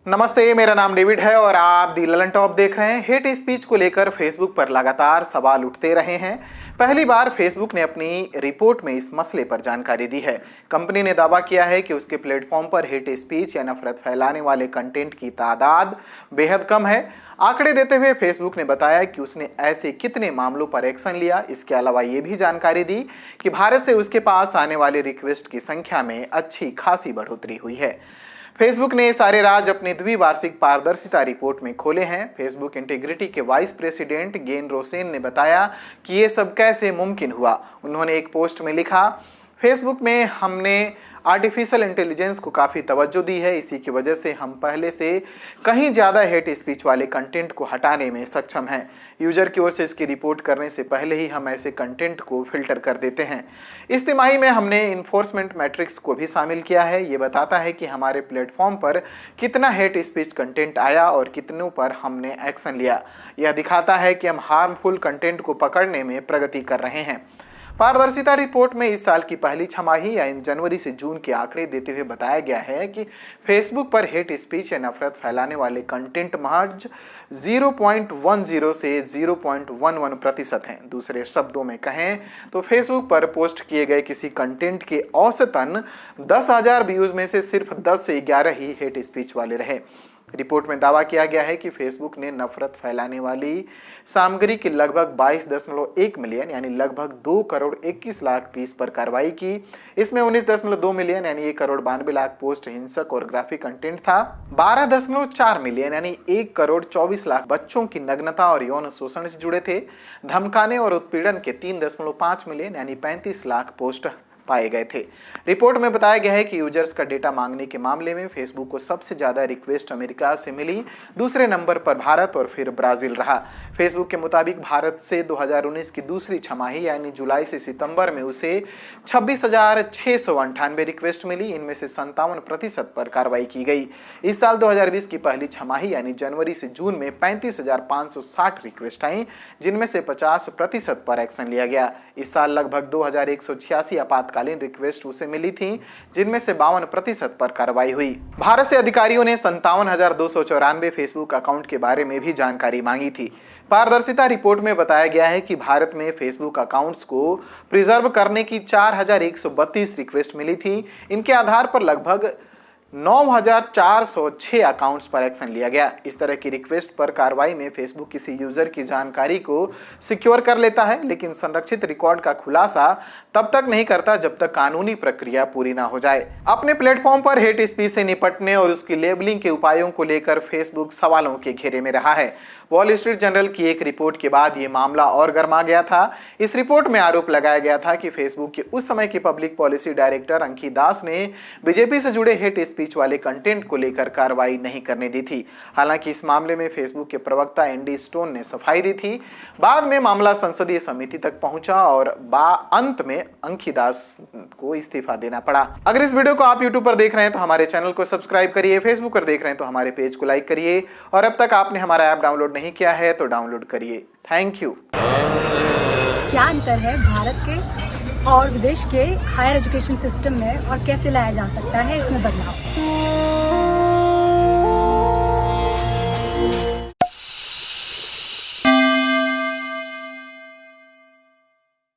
नमस्ते, मेरा नाम डेविड है और आप दी ललन टॉप देख रहे हैं। हेट स्पीच को लेकर फेसबुक पर लगातार सवाल उठते रहे हैं। पहली बार फेसबुक ने अपनी रिपोर्ट में इस मसले पर जानकारी दी है। कंपनी ने दावा किया है कि उसके प्लेटफॉर्म पर हेट स्पीच या नफरत फैलाने वाले कंटेंट की तादाद बेहद कम है। आंकड़े देते हुए फेसबुक ने बताया कि उसने ऐसे कितने मामलों पर एक्शन लिया। इसके अलावा ये भी जानकारी दी कि भारत से उसके पास आने वाले रिक्वेस्ट की संख्या में अच्छी खासी बढ़ोतरी हुई है। फेसबुक ने सारे राज अपने द्विवार्षिक पारदर्शिता रिपोर्ट में खोले हैं। फेसबुक इंटीग्रिटी के वाइस प्रेसिडेंट गेन रोसेन ने बताया कि ये सब कैसे मुमकिन हुआ। उन्होंने एक पोस्ट में लिखा, फेसबुक में हमने आर्टिफिशियल इंटेलिजेंस को काफ़ी तवज्जो दी है। इसी की वजह से हम पहले से कहीं ज़्यादा हेट स्पीच वाले कंटेंट को हटाने में सक्षम हैं। यूजर की ओर से इसकी रिपोर्ट करने से पहले ही हम ऐसे कंटेंट को फिल्टर कर देते हैं। इस तिमाही में हमने इन्फोर्समेंट मैट्रिक्स को भी शामिल किया है। ये बताता है कि हमारे प्लेटफॉर्म पर कितना हेट स्पीच कंटेंट आया और कितनों पर हमने एक्शन लिया। यह दिखाता है कि हम हार्मफुल कंटेंट को पकड़ने में प्रगति कर रहे हैं। पारदर्शिता रिपोर्ट में इस साल की पहली छमाही या जनवरी से जून के आंकड़े देते हुए बताया गया है कि फेसबुक पर हेट स्पीच या नफरत फैलाने वाले कंटेंट महज 0.10 से 0.11% हैं। दूसरे शब्दों में कहें तो फेसबुक पर पोस्ट किए गए किसी कंटेंट के औसतन 10,000 व्यूज में से सिर्फ 10 से 11 ही हेट स्पीच वाले रहे। रिपोर्ट में दावा किया गया है कि फेसबुक ने नफरत फैलाने वाली सामग्री की लगभग 22.1 मिलियन यानी लगभग 2 करोड़ 21 लाख पीस पर कार्रवाई की। इसमें 19.2 मिलियन यानी 1 करोड़ 92 लाख पोस्ट हिंसक और ग्राफिक कंटेंट था। 12.4 मिलियन यानी 1 करोड़ 24 लाख बच्चों की नग्नता और यौन शोषण से जुड़े थे। धमकाने और उत्पीड़न के 3.5 मिलियन यानी 35 लाख पोस्ट पाए गए थे। रिपोर्ट में बताया गया है कि यूजर्स का डेटा मांगने के मामले में फेसबुक को सबसे ज्यादा रिक्वेस्ट अमेरिका से मिली, दूसरे नंबर पर भारत और फिर ब्राजील रहा। फेसबुक के मुताबिक भारत से 2019 की दूसरी छमाही यानी जुलाई से सितंबर में उसे 26,698 रिक्वेस्ट मिली। इनमें से 57% पर कार्रवाई की गई। इस साल 2020 की पहली छमाही यानी जनवरी से जून में 35,560 रिक्वेस्ट आई, जिनमें से 50% पर एक्शन लिया गया। इस साल लगभग 2,186 आपातकालीन रिक्वेस्ट उसे मिली थी, जिनमें से 52% पर कार्रवाई हुई। भारत से अधिकारियों ने 57,294 फेसबुक अकाउंट के बारे में भी जानकारी मांगी थी। पारदर्शिता रिपोर्ट में बताया गया है कि भारत में फेसबुक अकाउंट्स को प्रिजर्व करने की 4,132 रिक्वेस्ट मिली थी। इनके आधार पर लगभग 9,406 अकाउंट्स पर एक्शन लिया गया। इस तरह की रिक्वेस्ट पर कार्रवाई में फेसबुक किसी यूजर की जानकारी को सिक्योर कर लेता है, लेकिन संरक्षित रिकॉर्ड का खुलासा तब तक नहीं करता जब तक कानूनी प्रक्रिया पूरी ना हो जाए। अपने प्लेटफॉर्म पर हेट स्पीच से निपटने और उसकी लेबलिंग के उपायों को लेकर फेसबुक सवालों के घेरे में रहा है। वॉल स्ट्रीट जर्नल की एक रिपोर्ट के बाद ये मामला और गर्मा गया था। इस रिपोर्ट में आरोप लगाया गया था कि फेसबुक के उस समय के पब्लिक पॉलिसी डायरेक्टर अंकी दास ने बीजेपी से जुड़े हेट स्पीच वाले कंटेंट को लेकर कार्रवाई नहीं करने दी थी। हालांकि इस मामले में फेसबुक के प्रवक्ता एंडी स्टोन ने सफाई दी थी। बाद में मामला संसदीय समिति तक पहुंचा और अंत में अंकी दास को इस्तीफा देना पड़ा। अगर इस वीडियो को आप यूट्यूब पर देख रहे हैं तो हमारे चैनल को सब्सक्राइब करिए, फेसबुक पर देख रहे हैं तो हमारे पेज को लाइक करिए और अब तक आपने हमारा ऐप डाउनलोड नहीं किया है तो डाउनलोड करिए। Thank you. क्या अंतर है भारत के और विदेश के हायर एजुकेशन सिस्टम में और कैसे लाया जा सकता है इसमें बदलाव?